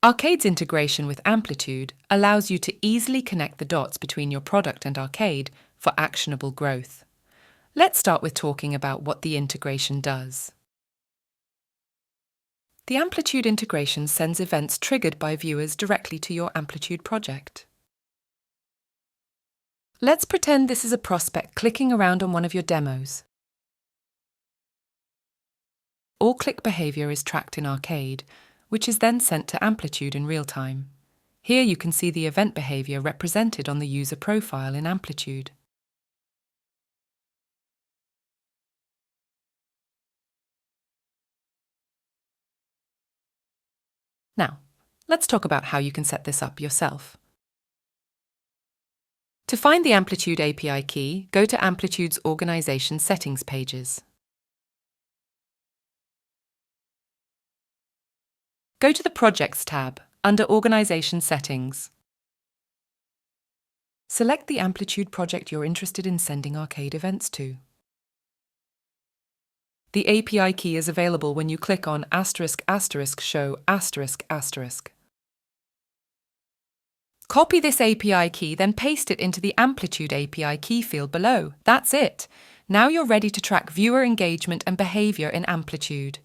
Arcade's integration with Amplitude allows you to easily connect the dots between your product and Arcade for actionable growth. Let's start with talking about what the integration does. The Amplitude integration sends events triggered by viewers directly to your Amplitude project. Let's pretend this is a prospect clicking around on one of your demos. All click behavior is tracked in Arcade, which is then sent to Amplitude in real time. Here you can see the event behavior represented on the user profile in Amplitude. Now, let's talk about how you can set this up yourself. To find the Amplitude API key, go to Amplitude's Organization Settings pages. Go to the Projects tab under Organization Settings. Select the Amplitude project you're interested in sending Arcade events to. The API key is available when you click on **show***. Copy this API key, then paste it into the Amplitude API key field below. That's it. Now you're ready to track viewer engagement and behavior in Amplitude.